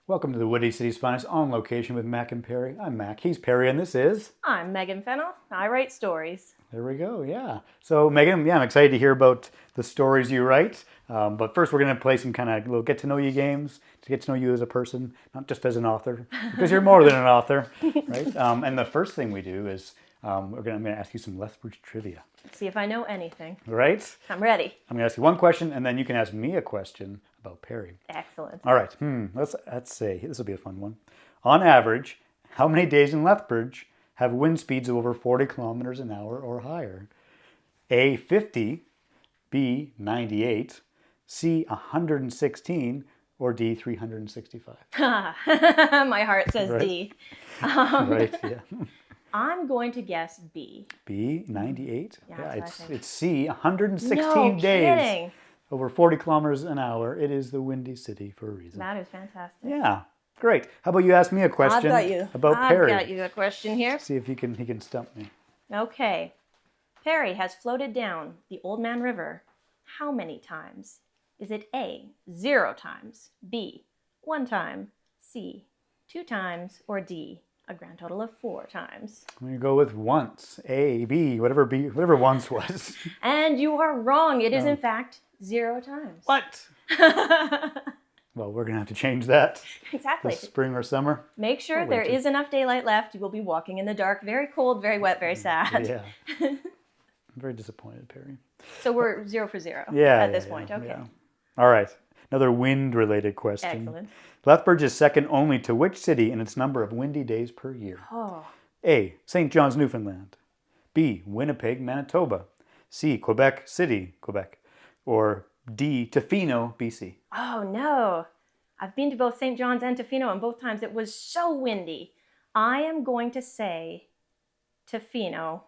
Welcome to the Woody City's Finest On Location with Mac and Perry. I'm Mac, he's Perry, and this is... I'm Megan Fennell. I write stories. There we go, yeah. So Megan, I'm excited to hear about the stories you write. But first we're going to play some kind of little get-to-know-you games to get to know you as a person, not just as an author, because you're more than an author, right? And the first thing we do is I'm going to ask you some Lethbridge trivia. Let's see if I know anything. Right? I'm ready. I'm going to ask you one question, and then you can ask me a question about Perry. Excellent. All right, let's say, this will be a fun one. On average, how many days in Lethbridge have wind speeds of over 40 kilometers an hour or higher? A, 50, B, 98, C, 116, or D, 365? My heart says Right. D. Right, yeah. I'm going to guess B. B, 98? Yeah, that's what I think. It's C, 116 No days. kidding. Over 40 kilometers an hour. It is the Windy City for a reason. That is fantastic. Yeah, great. How about you ask me a question about Perry? I've got you a question here. See if he can stump me. Okay. Perry has floated down the Old Man River how many times? Is it A, 0 times, B, 1 time, C, 2 times, or D, a grand total of 4 times? I'm going to go with once. A, B, whatever once was. And you are wrong. It is in fact 0 times. What? Well, we're going to have to change that Exactly. this spring or summer. Make sure Or there winter. is enough daylight left. You will be walking in the dark, very cold, very wet, very sad. Yeah. I'm very disappointed, Perry. So we're 0 for 0 Yeah. at this yeah, point. yeah, Okay. yeah. All right. Another wind-related question. Excellent. Lethbridge is second only to which city in its number of windy days per year? Oh, A, St. John's, Newfoundland. B, Winnipeg, Manitoba. C, Quebec City, Quebec. Or D, Tofino, BC. oh no. I've been to both St. John's and Tofino, and both times it was so windy. I am going to say Tofino,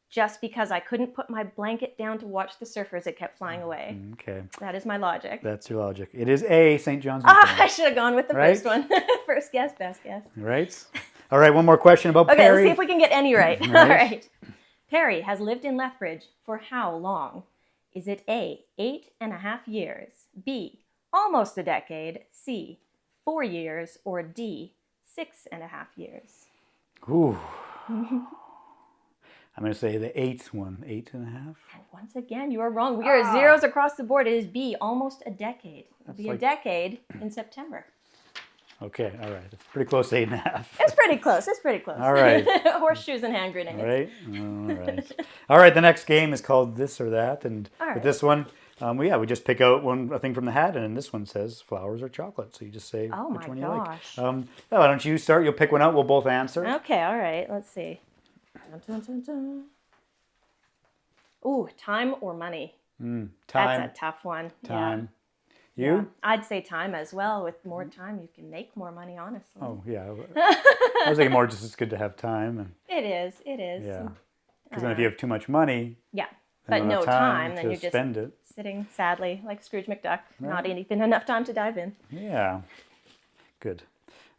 just because I couldn't put my blanket down to watch the surfers. It kept flying away. Okay, That is my logic. that's your logic. It is A, St. John's, I Newfoundland. should have gone with the Right? first one. First guess, best guess. Right? All right, one more question about Okay, Perry. let's see if we can get any right. Right. All right. Perry has lived in Lethbridge for how long? Is it A, 8.5 years, B, almost a decade, C, 4 years, or D, 6.5 years? Ooh. I'm going to say the eighth one, 8.5. And once again, you are wrong. We are zeros across the board. It is B, almost a decade. It'll be a decade in September. Okay, all right. It's pretty close to 8.5. It's pretty close. It's pretty close. All right. Horseshoes and hand grenades. Right? All right. All right, the next game is called This or That. And All right. with this one, we just pick out a thing from the hat, and this one says flowers or chocolate. So you just say Oh which my one gosh. you like. Why don't you start? You'll pick one out. We'll both answer. Okay, all right. Let's see. Dun, dun, dun, dun. Ooh, time or money? Time. That's a tough one. Time. Yeah. You? Yeah. I'd say time as well. With more time, you can make more money, honestly. Oh, yeah. I was thinking more just it's good to have time. And It is. It is. yeah. Because then if you have too much money, Yeah. then But you don't no have time, then to you're just spend it. sitting sadly like Scrooge McDuck, not even enough time to dive in. Yeah. Good.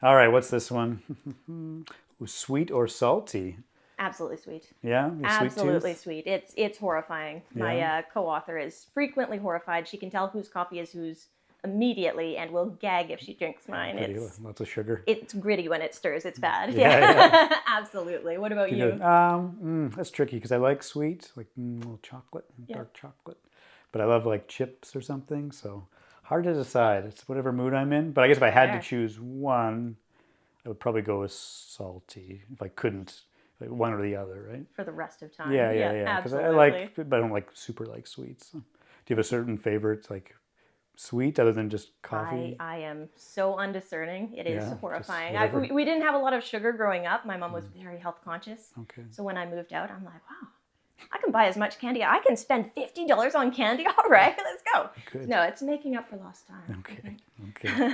All right, what's this one? Ooh, sweet or salty? Absolutely sweet. Yeah? You Absolutely sweet sweet. It's horrifying. My co-author is frequently horrified. She can tell whose coffee is whose immediately and will gag if she drinks mine. tooth? Lots of sugar. It's gritty when it stirs. It's bad. Yeah, Absolutely. What about you? That's tricky because I like sweet, like a little chocolate, dark chocolate. But I love like chips or something, so hard to decide. It's whatever mood I'm in. But I guess if I had Fair. to choose one, I would probably go with salty if I couldn't. Like one or the other, right? For the rest of time. Yeah. Because I Absolutely. like, but I don't like super like sweets. So, do you have a certain favorite like sweet other than just coffee? I am so undiscerning. It is Yeah, just horrifying. whatever. We didn't have a lot of sugar growing up. My mom was very health conscious. Okay. So when I moved out, I'm like, wow, I can buy as much candy. I can spend $50 on candy. All right, let's go. Good. No, it's making up for lost time. Okay.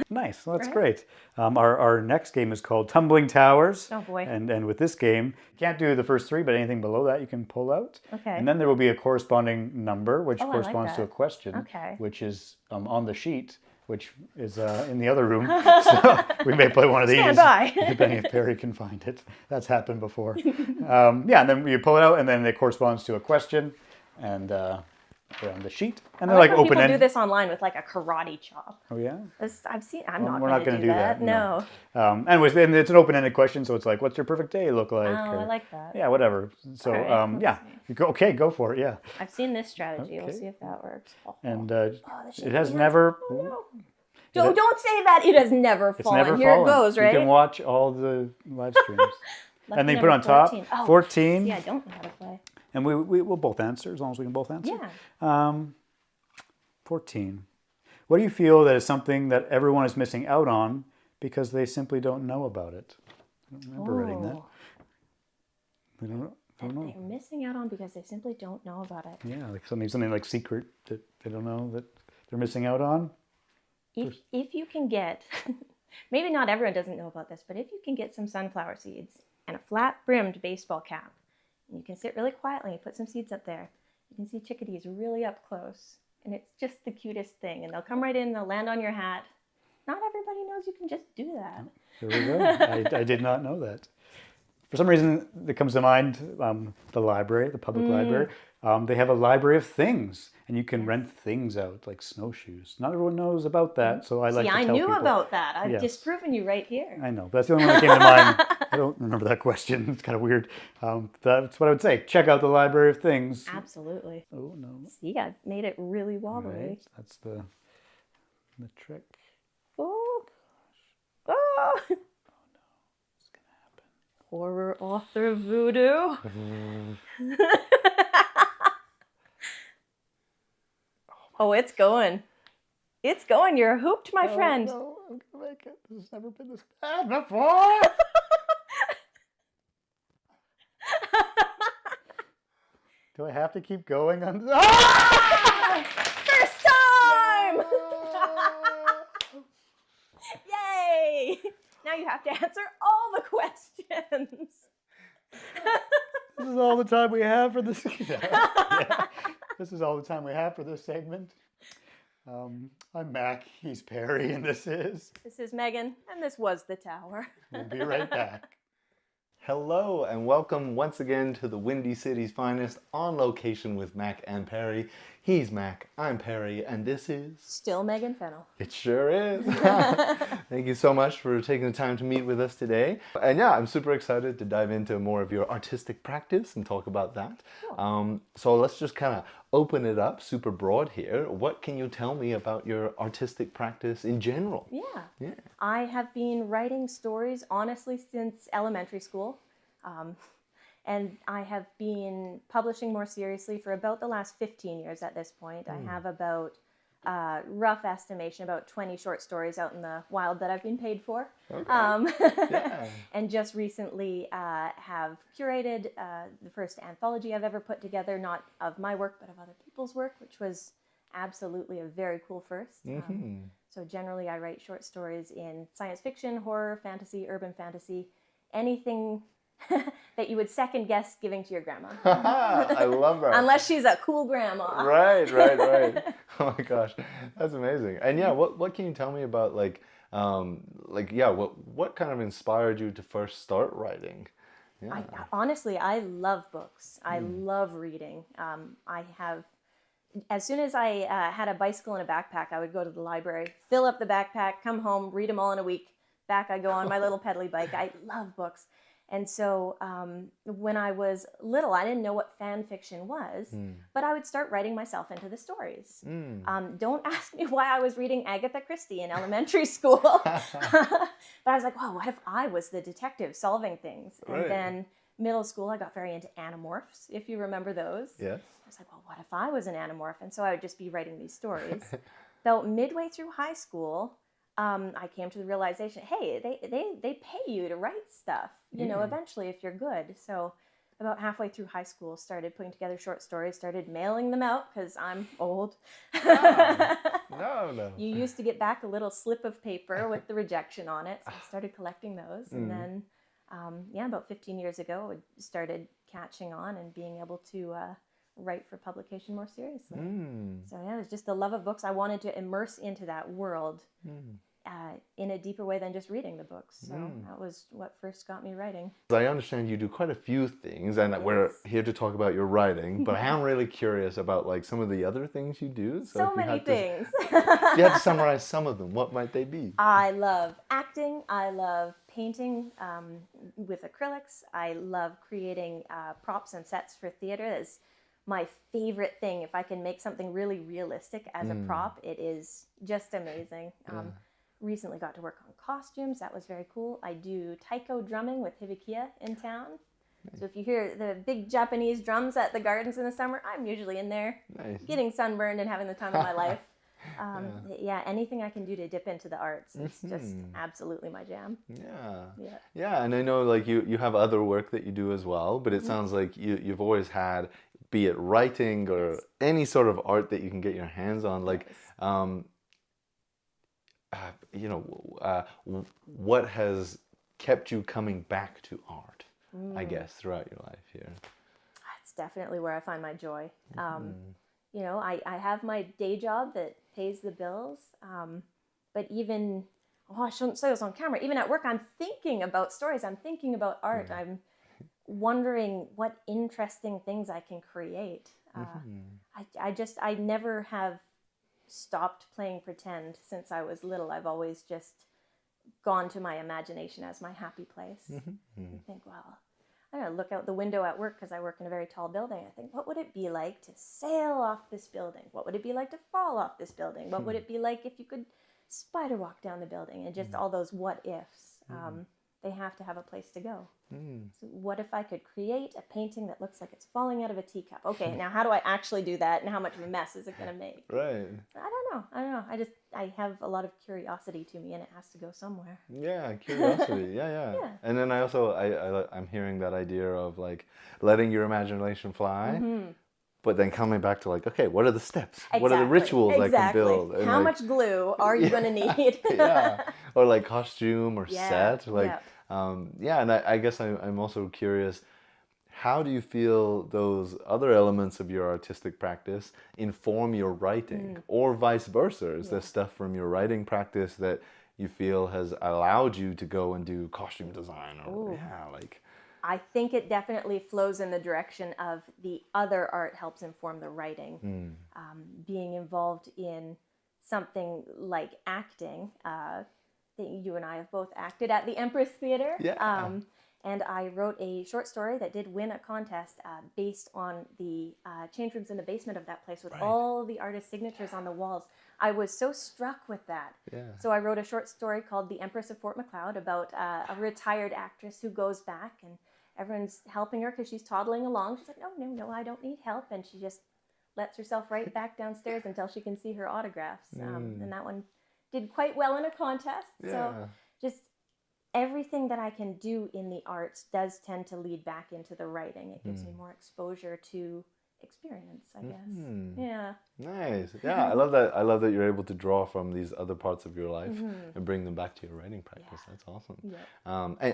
Nice. Well, that's Right? great. Our next game is called Tumbling Towers. Oh, boy. And with this game, you can't do the first three, but anything below that you can pull out. Okay. And then there will be a corresponding number, which Oh, I like corresponds to that. a question, Okay. which is on the sheet, which is in the other room. So we may play one of these. Stand by. Depending if Perry can find it. That's happened before. And then you pull it out, and then it corresponds to a question. And around the sheet, and I they're like when people do open-ended. this online with like a karate chop. Oh yeah. I've seen. We're not going to do that. No. Anyways, and it's an open-ended question, so it's like, what's your perfect day look like? Oh, I like that. Yeah, whatever. So, All right, yeah, you go. Okay, go for it. Yeah. I've seen this strategy. We'll Okay. see if that works. And the it has shaky never. hands. Oh, no. Don't say that. It has never It's fallen. never Here fallen. it goes, right? You can watch all the live streams. And then you put number on top 14. Oh, 14. See, I don't know how to play. And we'll both answer as long as we can both answer. Yeah. 14. What do you feel that is something that everyone is missing out on because they simply don't know about it? I don't remember writing that. They don't know. They're missing out on because they simply don't know about it. Yeah, like something like secret that they don't know that they're missing out on. If you can get, maybe not everyone doesn't know about this, but if you can get some sunflower seeds and a flat-brimmed baseball cap, and you can sit really quietly and put some seeds up there, you can see chickadees really up close, and it's just the cutest thing. And they'll come right in, they'll land on your hat. Not everybody knows you can just do that. There we go. I did not know that. For some reason, it comes to mind the library, the public library. They have a library of things, and you can rent things out, like snowshoes. Not everyone knows about that, so I like to tell people. See, I knew about that. I've disproven you right here. I know, but that's the only one that came to mind. I don't remember that question. It's kind of weird. That's what I would say. Check out the library of things. Absolutely. Oh, no. See, I've made it really wobbly. Right. That's the trick. Oh. Oh. Horror author voodoo. Oh, it's going. It's going. You're hooped, my friend. No, I'm gonna make it. This has never been this bad before. Do I have to keep going on? Ah! First time! Yay! Now you have to answer all the questions. This is all the time we have for this. Yeah. This is all the time we have for this segment. I'm Mac, he's Perry, and this is Megan, and this was The Tower. We'll be right back. Hello and welcome once again to the Windy City's finest, On Location with Mac and Perry. He's Mac, I'm Perry, and this is... Still Megan Fennell. It sure is. Thank you so much for taking the time to meet with us today. And yeah, I'm super excited to dive into more of your artistic practice and talk about that. Cool. So let's just kind of open it up super broad here. What can you tell me about your artistic practice in general? Yeah. I have been writing stories, honestly, since elementary school. And I have been publishing more seriously for about the last 15 years at this point. I have about, rough estimation, about 20 short stories out in the wild that I've been paid for. Okay. And just recently have curated the first anthology I've ever put together, not of my work, but of other people's work, which was absolutely a very cool first. So generally I write short stories in science fiction, horror, fantasy, urban fantasy, anything that you would second guess giving to your grandma. I love that. Unless she's a cool grandma. Right. Oh my gosh, that's amazing. And yeah, what can you tell me about what kind of inspired you to first start writing? Yeah. Honestly, I love books. I love reading. As soon as I had a bicycle and a backpack, I would go to the library, fill up the backpack, come home, read them all in a week. Back I go on my little pedally bike. I love books. And so when I was little, I didn't know what fan fiction was, but I would start writing myself into the stories. Don't ask me why I was reading Agatha Christie in elementary school. But I was like, wow, what if I was the detective solving things? And then middle school, I got very into Animorphs, if you remember those. Yes. I was like, well, what if I was an Animorph? And so I would just be writing these stories. So midway through high school, I came to the realization, hey, they pay you to write stuff, you know, eventually if you're good. So about halfway through high school, started putting together short stories, started mailing them out because I'm old. No. You used to get back a little slip of paper with the rejection on it. So I started collecting those. And then, about 15 years ago, it started catching on and being able to write for publication more seriously. So yeah, it was just the love of books. I wanted to immerse into that world. in a deeper way than just reading the books. So that was what first got me writing. I understand you do quite a few things, and we're here to talk about your writing, but I am really curious about like some of the other things you do. So if many things. If you had to summarize some of them, what might they be? I love acting. I love painting with acrylics. I love creating props and sets for theater. That's my favorite thing. If I can make something really realistic as a prop, it is just amazing. Recently got to work on costumes. That was very cool. I do taiko drumming with Hibikia in town. Nice. So if you hear the big Japanese drums at the gardens in the summer, I'm usually in there getting sunburned and having the time of my life. Anything I can do to dip into the arts, it's just absolutely my jam. Yeah, and I know like you have other work that you do as well, but it sounds like you've always had, be it writing or any sort of art that you can get your hands on, like what has kept you coming back to art, I guess, throughout your life here? It's definitely where I find my joy. I have my day job that pays the bills, but even, I shouldn't say this on camera, even at work I'm thinking about stories, I'm thinking about art, I'm wondering what interesting things I can create. I never have stopped playing pretend since I was little. I've always just gone to my imagination as my happy place. I think, well, I don't know, look out the window at work because I work in a very tall building. I think, what would it be like to sail off this building? What would it be like to fall off this building? What would it be like if you could spider walk down the building? And just all those what ifs. They have to have a place to go. So what if I could create a painting that looks like it's falling out of a teacup? Okay, now how do I actually do that, and how much of a mess is it going to make? Right. I don't know. I have a lot of curiosity to me, and it has to go somewhere. Yeah, curiosity. Yeah. And then I'm hearing that idea of like letting your imagination fly. But then coming back to like, okay, what are the steps? What are the rituals I can build? And how much glue are you going to need? Or like costume or set. And I guess I'm also curious, how do you feel those other elements of your artistic practice inform your writing? Or vice versa? Is there stuff from your writing practice that you feel has allowed you to go and do costume design? Or I think it definitely flows in the direction of the other art helps inform the writing. Being involved in something like acting, you and I have both acted at the Empress Theatre. And I wrote a short story that did win a contest based on the change rooms in the basement of that place with all the artist signatures on the walls. I was so struck with that. So I wrote a short story called The Empress of Fort Macleod about a retired actress who goes back and everyone's helping her because she's toddling along. She's like, no, I don't need help. And she just lets herself right back downstairs until she can see her autographs. And that one did quite well in a contest. So just everything that I can do in the arts does tend to lead back into the writing. It gives me more exposure to experience, I guess. Nice. I love that you're able to draw from these other parts of your life and bring them back to your writing practice. That's awesome.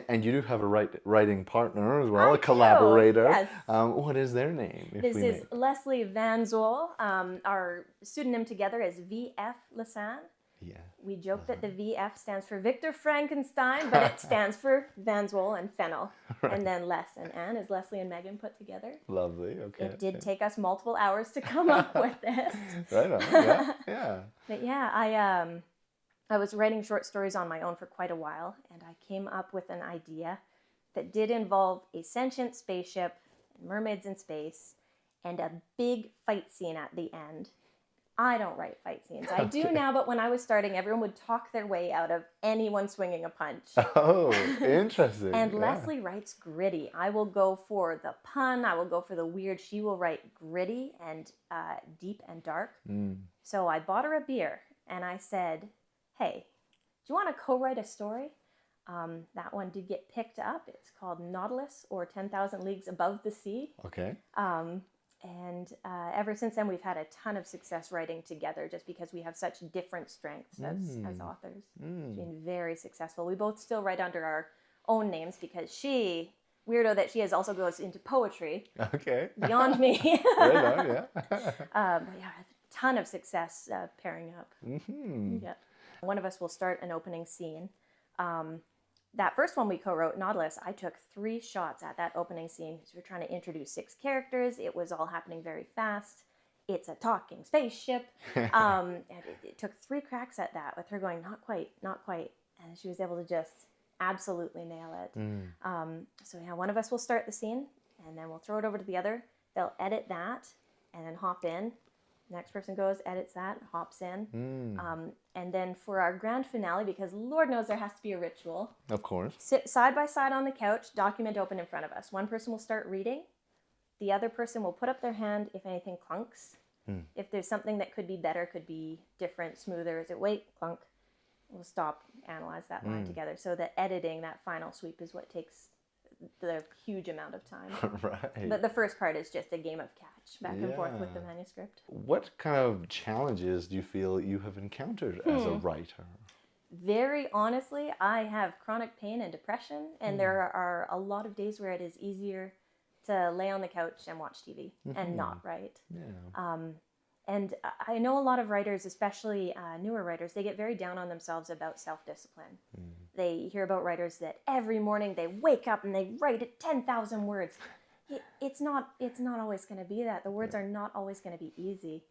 And you do have a writing partner as well, a collaborator. Yes. What is their name? This is Leslie Van Zool. Our pseudonym together is V.F. Lasan. We joke that the VF stands for Victor Frankenstein, but it stands for Van Zool and Fennell. And then Les and Anne is Leslie and Megan put together. Lovely, okay. It did take us multiple hours to come up with this. Right on, yeah. But I was writing short stories on my own for quite a while, and I came up with an idea that did involve a sentient spaceship, mermaids in space, and a big fight scene at the end. I don't write fight scenes. I do now, but when I was starting, everyone would talk their way out of anyone swinging a punch. Oh, interesting. And Leslie writes gritty. I will go for the pun. I will go for the weird. She will write gritty and deep and dark. So I bought her a beer, and I said, hey, do you want to co-write a story? That one did get picked up. It's called Nautilus, or 10,000 Leagues Above the Sea. Okay. And ever since then, we've had a ton of success writing together just because we have such different strengths as authors. It's been very successful. We both still write under our own names because she, weirdo that she is, also goes into poetry. Okay. Beyond me. Right on, but a ton of success pairing up. One of us will start an opening scene. That first one we co-wrote, Nautilus, I took 3 shots at that opening scene because we're trying to introduce 6 characters. It was all happening very fast. It's a talking spaceship. And it took 3 cracks at that with her going, not quite, not quite. And she was able to just absolutely nail it. So yeah, one of us will start the scene and then we'll throw it over to the other. They'll edit that and then hop in. Next person goes, edits that, hops in. And then for our grand finale, because Lord knows there has to be a ritual. Of course. Sit side by side on the couch, document open in front of us. One person will start reading. The other person will put up their hand if anything clunks. If there's something that could be better, could be different, smoother. Is it, wait, clunk. We'll stop, analyze that line together. So the editing, that final sweep is what takes the huge amount of time. Right. But the first part is just a game of catch back and forth with the manuscript. What kind of challenges do you feel you have encountered as a writer? Very honestly, I have chronic pain and depression, and there are a lot of days where it is easier to lay on the couch and watch TV and not write. And I know a lot of writers, especially newer writers, they get very down on themselves about self-discipline. They hear about writers that every morning they wake up and they write at 10,000 words. It's not always going to be that. The words are not always going to be easy.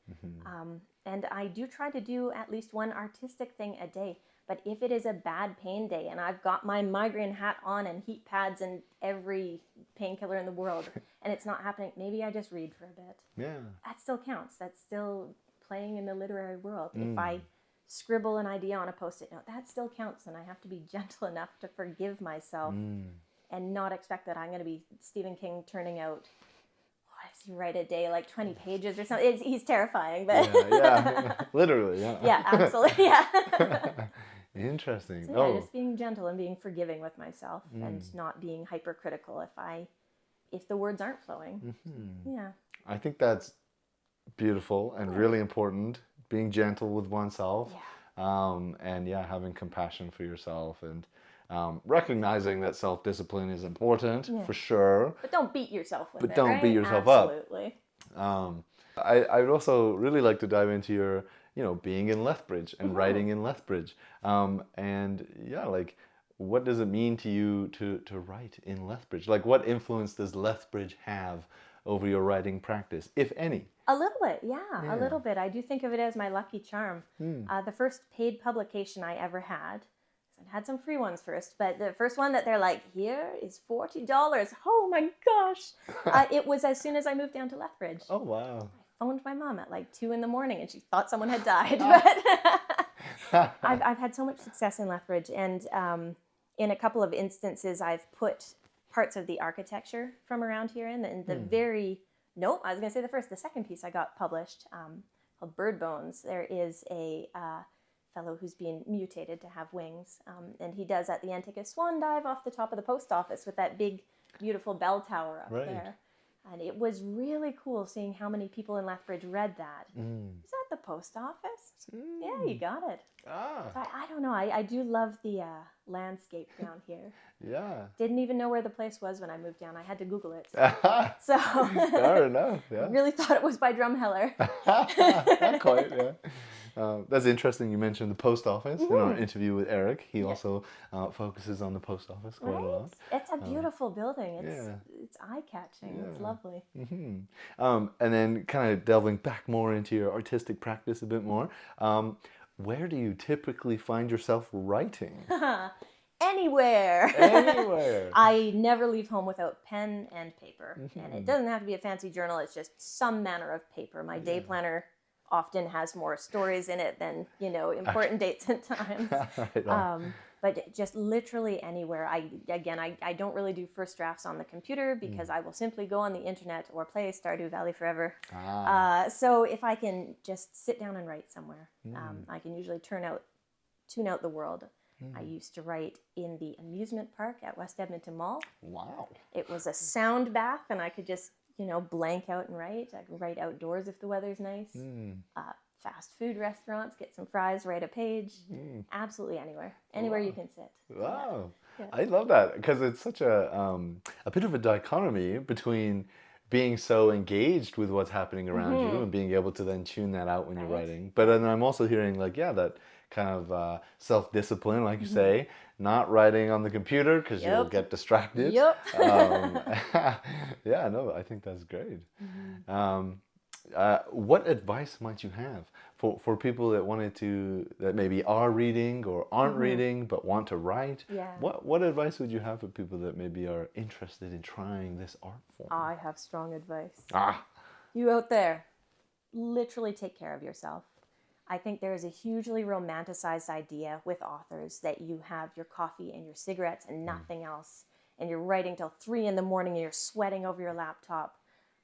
And I do try to do at least one artistic thing a day. But if it is a bad pain day and I've got my migraine hat on and heat pads and every painkiller in the world and it's not happening, maybe I just read for a bit. Yeah. That still counts. That's still playing in the literary world. If I scribble an idea on a Post-it note, that still counts, and I have to be gentle enough to forgive myself and not expect that I'm going to be Stephen King turning out, you write a day like 20 pages or something. He's terrifying, but yeah. Literally, yeah. Yeah, absolutely, yeah. Interesting. So yeah, just being gentle and being forgiving with myself and not being hypercritical if the words aren't flowing. Yeah. I think that's beautiful and really important. Being gentle with oneself, and having compassion for yourself, and recognizing that self-discipline is important for sure. But don't beat yourself with it. But don't beat yourself Absolutely. up. I would also really like to dive into your, being in Lethbridge and writing in Lethbridge. What does it mean to you to write in Lethbridge? Like, what influence does Lethbridge have over your writing practice, if any? A little bit, yeah, a little bit. I do think of it as my lucky charm. The first paid publication I ever had, I had some free ones first, but the first one that they're like, here is $40. Oh my gosh. It was as soon as I moved down to Lethbridge. Oh, wow. I phoned my mom at like 2 a.m. and she thought someone had died. But I've had so much success in Lethbridge, and in a couple of instances, I've put parts of the architecture from around here in. And the second piece I got published called Bird Bones. There is a fellow who's been mutated to have wings, and he does at the end take a swan dive off the top of the post office with that big, beautiful bell tower up there. And it was really cool seeing how many people in Lethbridge read that. Is that the post office? Yeah, you got it. So I don't know. I do love the landscape down here. Yeah. Didn't even know where the place was when I moved down. I had to Google it. So fair enough. Yeah. Really thought it was by Drumheller. Not quite. Yeah. That's interesting. You mentioned the post office in our interview with Eric. He also focuses on the post office quite a lot. It's a beautiful building. It's eye-catching. It's lovely. And then kind of delving back more into your artistic practice a bit more, where do you typically find yourself writing? Anywhere. Anywhere. I never leave home without pen and paper. And it doesn't have to be a fancy journal. It's just some manner of paper. My day planner often has more stories in it than, important dates and times. But just literally anywhere. I don't really do first drafts on the computer because I will simply go on the internet or play Stardew Valley forever. So if I can just sit down and write somewhere, I can usually tune out the world. I used to write in the amusement park at West Edmonton Mall. Wow. It was a sound bath, and I could just blank out and write. I can write outdoors if the weather's nice. Fast food restaurants, get some fries, write a page. Absolutely anywhere you can sit. Wow. Yeah. I love that because it's such a bit of a dichotomy between being so engaged with what's happening around you and being able to then tune that out when you're writing. But then I'm also hearing that kind of self-discipline, like you say, not writing on the computer because you'll get distracted. Yep. Yeah, no, I think that's great. What advice might you have for people that maybe are reading or aren't reading but want to write? Yeah. What advice would you have for people that maybe are interested in trying this art form? I have strong advice. Ah, You out there, literally take care of yourself. I think there is a hugely romanticized idea with authors that you have your coffee and your cigarettes and nothing else, and you're writing till 3 a.m. and you're sweating over your laptop.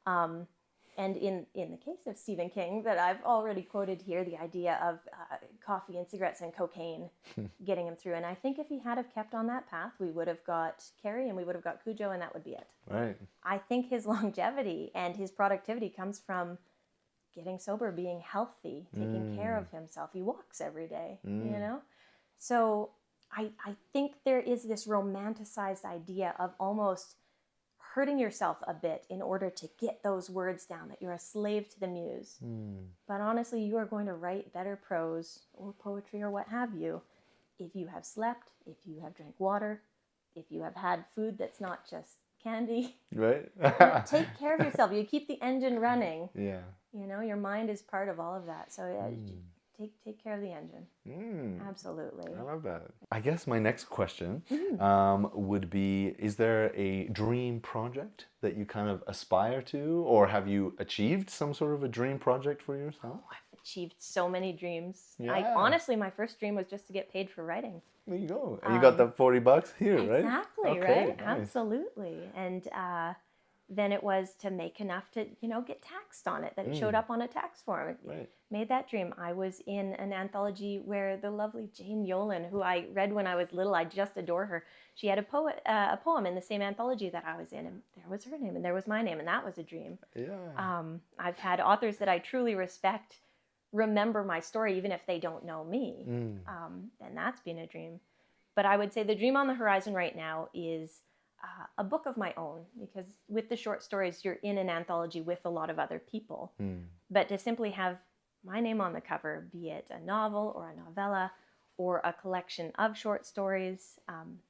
And in the case of Stephen King, that I've already quoted here, the idea of coffee and cigarettes and cocaine getting him through. And I think if he had have kept on that path, we would have got Carrie and we would have got Cujo, and that would be it. right. I think his longevity and his productivity comes from getting sober, being healthy, taking care of himself. He walks every day, you know? So I think there is this romanticized idea of almost hurting yourself a bit in order to get those words down, that you're a slave to the muse. But honestly, you are going to write better prose or poetry or what have you if you have slept, if you have drank water, if you have had food that's not just candy. Right. Take care of yourself. You keep the engine running. Yeah. You know, your mind is part of all of that. So take care of the engine. Absolutely. I love that. I guess my next question would be, is there a dream project that you kind of aspire to, or have you achieved some sort of a dream project for yourself? Oh, I've achieved so many dreams. Yeah. honestly, my first dream was just to get paid for writing. There you go. And you got the $40 here, right? Exactly, Okay, right? nice. Absolutely. And then it was to make enough to, get taxed on it, that it showed up on a tax form. It Right. made that dream. I was in an anthology where the lovely Jane Yolen, who I read when I was little, I just adore her. She had a poem in the same anthology that I was in, and there was her name and there was my name, and that was a dream. Yeah. I've had authors that I truly respect remember my story even if they don't know me, and that's been a dream. But I would say the dream on the horizon right now is a book of my own, because with the short stories, you're in an anthology with a lot of other people. But to simply have my name on the cover, be it a novel or a novella or a collection of short stories,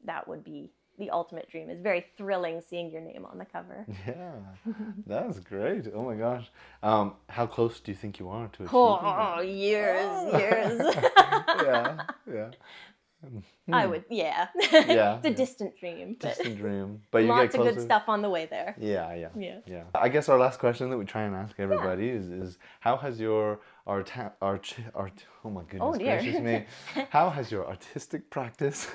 that would be the ultimate dream. It's very thrilling seeing your name on the cover. Yeah. That's great. Oh my gosh. How close do you think you are to achieving that? Years. Yeah. I would, Yeah, it's a distant dream. But distant dream. But you lots get closer. of good stuff on the way there. Yeah. I guess our last question that we try and ask everybody is how has your oh my goodness gracious me. How has your artistic practice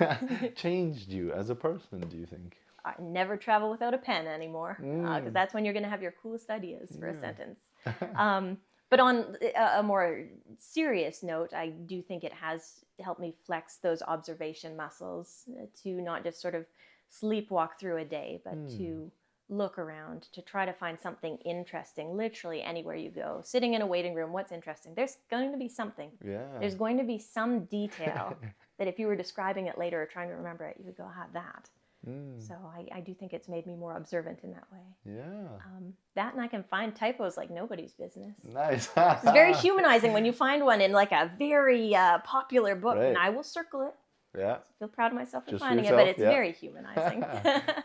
changed you as a person, do you think? I never travel without a pen anymore, because that's when you're going to have your coolest ideas for a sentence. But on a more serious note, I do think it has helped me flex those observation muscles to not just sort of sleepwalk through a day, but to look around, to try to find something interesting, literally anywhere you go. Sitting in a waiting room, what's interesting? There's going to be something. Yeah. There's going to be some detail that if you were describing it later or trying to remember it, you would go, that. So I do think it's made me more observant in that way. Yeah. That, and I can find typos like nobody's business. Nice. It's very humanizing when you find one in like a very popular book, Right. and I will circle it. Yeah. I feel proud of myself for Just for finding it, yourself, but it's yeah. very humanizing.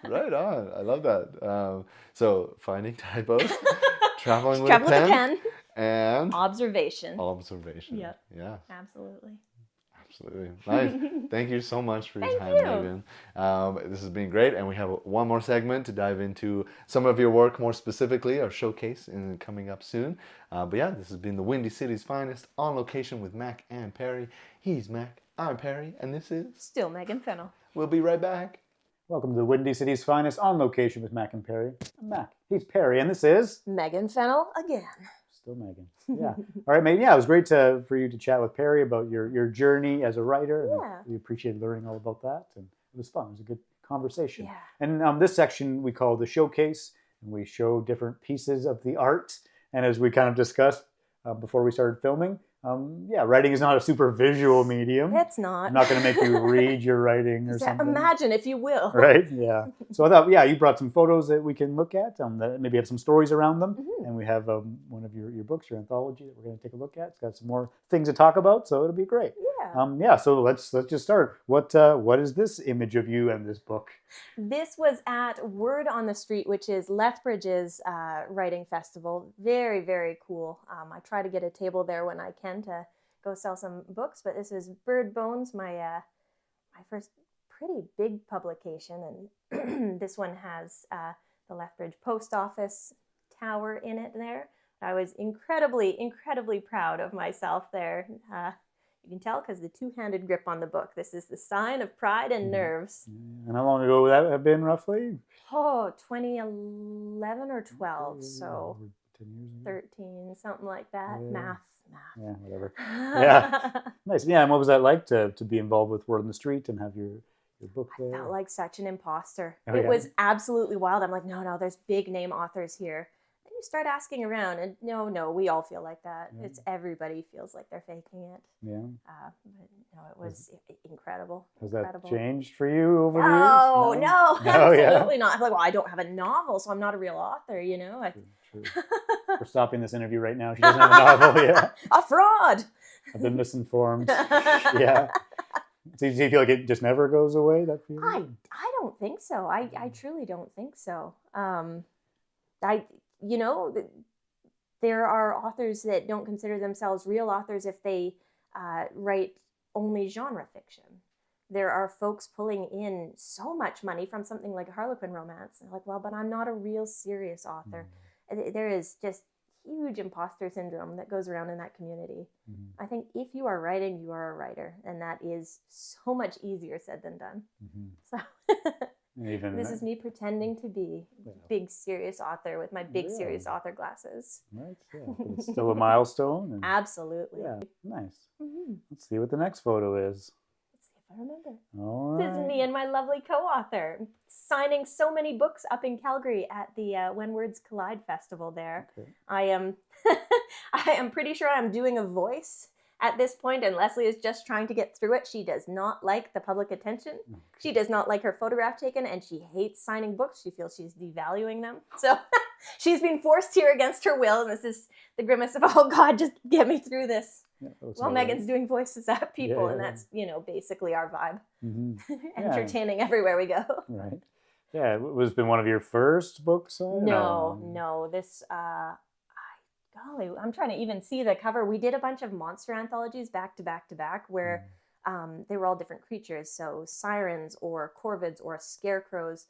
Right on. I love that. So finding typos, traveling with Travel a with a pen, and observation. observation. Yep. Yeah. Absolutely. Absolutely. Nice. Thank you so much for your Thank time, Megan. This has been great. And we have one more segment to dive into some of your work more specifically, our showcase coming up soon. But yeah, this has been the Windy City's finest on location with Mac and Perry. He's Mac, I'm Perry, and this is Still Megan Fennell. We'll be right back. Welcome to the Windy City's finest on location with Mac and Perry. I'm Mac. He's Perry, and this is Megan Fennell again. still Megan. Yeah. All right, Megan. Yeah, it was great for you to chat with Perry about your journey as a writer. And Yeah. we appreciated learning all about that, and it was fun. It was a good conversation. Yeah. And this section we call the showcase, and we show different pieces of the art. And as we kind of discussed before we started filming, writing is not a super visual medium. It's not. I'm not going to make you read your writing or something. Imagine, if you will. Right? Yeah. So I thought, you brought some photos that we can look at, that maybe have some stories around them. Mm-hmm. And we have one of your books, your anthology, that we're going to take a look at. It's got some more things to talk about, so it'll be great. Yeah. So let's just start. What is this image of you and this book? This was at Word on the Street, which is Lethbridge's writing festival. Very, very cool. I try to get a table there when I can to go sell some books, but this is Bird Bones, my first pretty big publication, and this one has the Lethbridge Post Office tower in it there. I was incredibly, incredibly proud of myself there. You can tell because the two-handed grip on the book. This is the sign of pride and nerves. And how long ago would that have been, roughly? Oh, 2011 or 12, Okay, so 10 years ago. 13, something like that. Yeah. Math. Yeah, whatever. Yeah, nice. Yeah, and what was that like to be involved with Word on the Street and have your book there? I felt like such an imposter. Oh, It yeah. was absolutely wild. I'm like, no, there's big name authors here. Then you start asking around, and no, we all feel like that. Yeah. It's everybody feels like they're faking it. Yeah. But no, it was incredible. Has Incredible. that changed for you over the No, years? no, Oh, yeah. absolutely not. I'm like, well, I don't have a novel, so I'm not a real author, you know? True. We're stopping this interview right now. She doesn't have a novel. Yeah. A fraud! I've been misinformed. Yeah. So do you feel like it just never goes away, that feeling? I don't think so. I truly don't think so. There are authors that don't consider themselves real authors if they write only genre fiction. There are folks pulling in so much money from something like a Harlequin romance. And they're like, well, but I'm not a real serious author. There is just huge imposter syndrome that goes around in that community. I think if you are writing, you are a writer. And that is so much easier said than done. So Even this is me pretending to be a big serious author with my big serious author glasses. Right, yeah. But it's still a milestone. And, Absolutely. yeah, nice. Let's see what the next photo is. Let's see if I remember. All This is right. me and my lovely co-author signing so many books up in Calgary at the When Words Collide festival there. Okay. I am pretty sure I'm doing a voice at this point, and Leslie is just trying to get through it. She does not like the public attention. She does not like her photograph taken, and she hates signing books. She feels she's devaluing them. So she's been forced here against her will, and this is the grimace of, oh God, just get me through this. Yeah, Well, Megan's doing voices at people, and Yeah. that's, basically our vibe. Mm-hmm. Entertaining everywhere we go. Right. Yeah, was it been one of your first books? No. This, golly, I'm trying to even see the cover. We did a bunch of monster anthologies back to back to back where they were all different creatures. So sirens or corvids or scarecrows.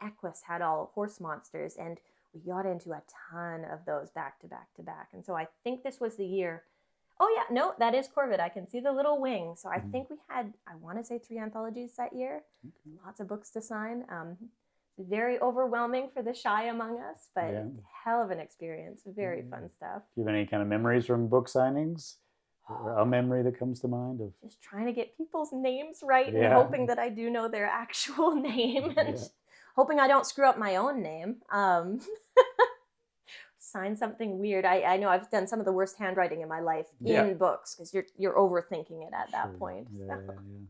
Equus had all horse monsters, and we got into a ton of those back to back to back. And so I think this was the year. Oh yeah, no, that is corvid. I can see the little wing. So I think we had, I want to say 3 anthologies that year. Lots of books to sign. Very overwhelming for the shy among us, but hell of an experience. Very fun stuff. Do you have any kind of memories from book signings? Or a memory that comes to mind of just trying to get people's names right and hoping that I do know their actual name and hoping I don't screw up my own name. Sign something weird. I know I've done some of the worst handwriting in my life in books because you're overthinking it at that point. Yeah.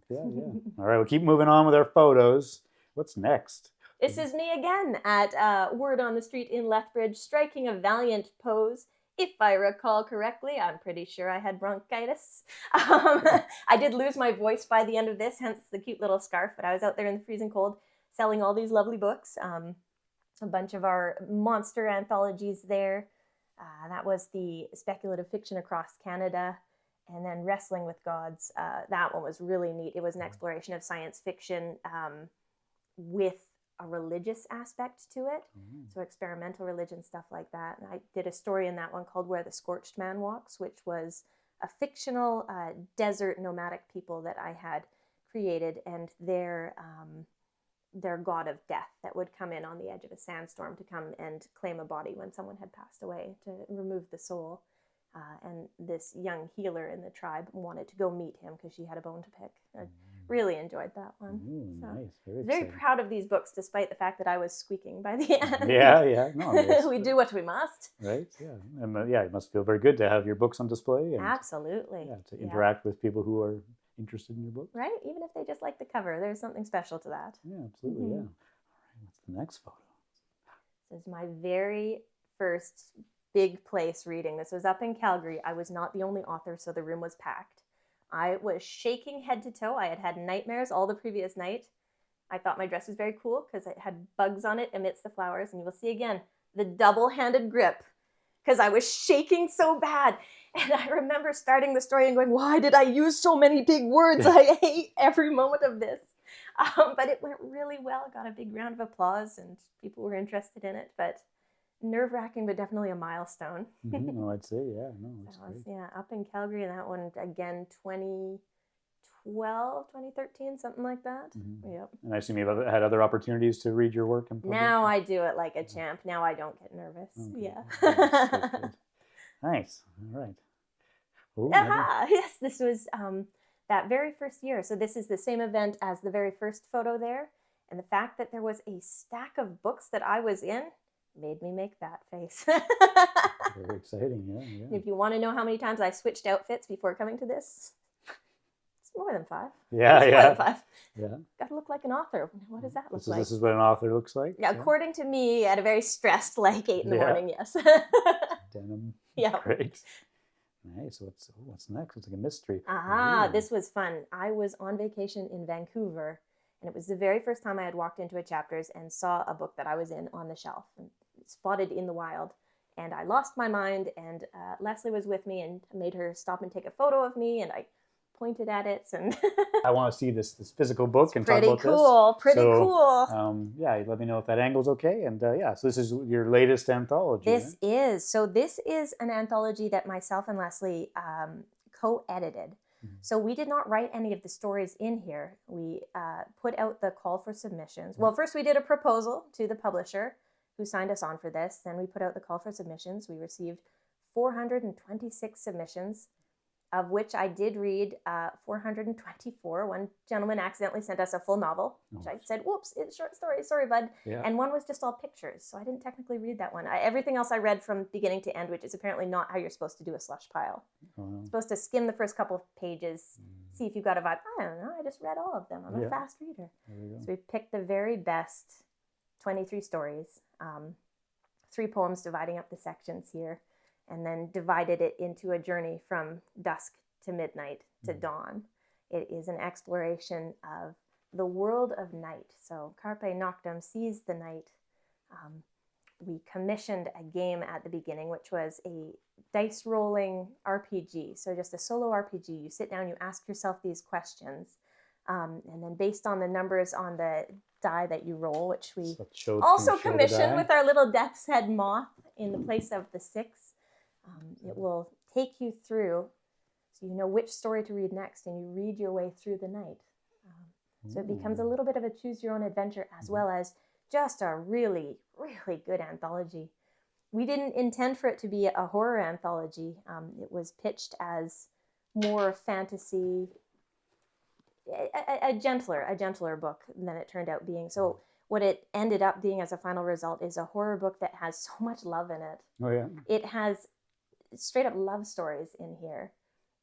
All right, we'll keep moving on with our photos. What's next? This is me again at Word on the Street in Lethbridge, striking a valiant pose. If I recall correctly, I'm pretty sure I had bronchitis. I did lose my voice by the end of this, hence the cute little scarf, but I was out there in the freezing cold selling all these lovely books. A bunch of our monster anthologies there. That was the speculative fiction across Canada. And then Wrestling with Gods. That one was really neat. It was an exploration of science fiction with a religious aspect to it. So experimental religion, stuff like that. And I did a story in that one called Where the Scorched Man Walks, which was a fictional desert nomadic people that I had created, and their god of death that would come in on the edge of a sandstorm to come and claim a body when someone had passed away to remove the soul. And this young healer in the tribe wanted to go meet him because she had a bone to pick. I really enjoyed that one. So Nice. very proud of these books, despite the fact that I was squeaking by the end. No, We do what we must. Right, and it must feel very good to have your books on display. And, Absolutely. to interact with people who are interested in your book. Right? Even if they just like the cover, there's something special to that. Yeah, absolutely, All right, what's the next photo? This is my very first big place reading. This was up in Calgary. I was not the only author, so the room was packed. I was shaking head to toe. I had had nightmares all the previous night. I thought my dress was very cool because it had bugs on it amidst the flowers. And you will see again the double-handed grip because I was shaking so bad. And I remember starting the story and going, why did I use so many big words? I hate every moment of this. But it went really well. I got a big round of applause and people were interested in it. But nerve-wracking, but definitely a milestone. No, I'd say, yeah. No, that's That was, great. yeah, up in Calgary. And that one, again, 2012, 2013, something like that. Yep. And I assume you've had other opportunities to read your work in public? Now I do it like a champ. Now I don't get nervous. Okay. Yeah. Good. Nice. All right. Ooh, Aha! Yes, this was that very first year. So this is the same event as the very first photo there. And the fact that there was a stack of books that I was in made me make that face. very exciting, yeah. If you want to know how many times I switched outfits before coming to this, it's more than 5. Yeah, It's yeah. more than 5. Yeah. Got to look like an author. What does that look like? This is what an author looks like? Yeah, according to me, at a very stressed, like 8 in the morning, yes. Denim. Yeah. Great. Nice. What's next? It's like a mystery. Aha, this was fun. I was on vacation in Vancouver, and it was the very first time I had walked into a Chapters and saw a book that I was in on the shelf, and spotted in the wild. And I lost my mind, and Leslie was with me and made her stop and take a photo of me, and I pointed at it. And I want to see this physical book and talk pretty about cool, this. pretty cool. Yeah, let me know if that angle's okay. And yeah, so this is your latest anthology. This is. So this is an anthology that myself and Leslie co-edited. So we did not write any of the stories in here. We put out the call for submissions. Well, first we did a proposal to the publisher who signed us on for this. Then we put out the call for submissions. We received 426 submissions, of which I did read 424. One gentleman accidentally sent us a full novel, which I said, whoops, it's a short story, sorry, bud. Yeah. And one was just all pictures, so I didn't technically read that one. Everything else I read from beginning to end, which is apparently not how you're supposed to do a slush pile. You're supposed to skim the first couple of pages, see if you've got a vibe. I don't know, I just read all of them. I'm a fast reader. So we picked the very best 23 stories, 3 poems dividing up the sections here, and then divided it into a journey from dusk to midnight to dawn. It is an exploration of the world of night. So Carpe Noctem, seize the night. We commissioned a game at the beginning, which was a dice rolling RPG. So just a solo RPG. You sit down, you ask yourself these questions, and then based on the numbers on the die that you roll, which we also commissioned with our little death's head moth in the place of the 6. It will take you through, so you know which story to read next, and you read your way through the night. So it becomes a little bit of a choose-your-own-adventure, as well as just a really, really good anthology. We didn't intend for it to be a horror anthology. It was pitched as more fantasy, a gentler book than it turned out being. So what it ended up being as a final result is a horror book that has so much love in it. Oh, yeah. It has straight up love stories in here,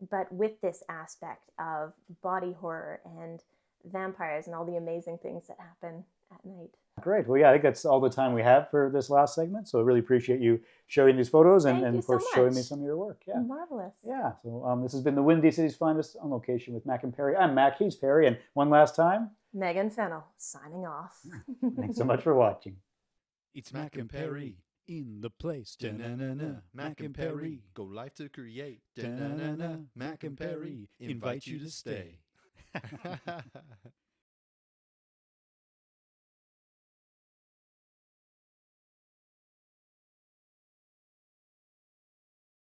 but with this aspect of body horror and vampires and all the amazing things that happen at night. Great. Well, yeah, I think that's all the time we have for this last segment. So I really appreciate you showing these photos and of course showing me some of your work. Yeah. Marvelous. Yeah. So this has been the Windy City's Finest On Location with Mac and Perry. I'm Mac, he's Perry, and one last time, Megan Fennell signing off. thanks so much for watching. It's Mac and Perry in the place. Da-na-na-na. Mac and Perry. Go live to create. Da-na-na-na. Mac and Perry invite you to stay.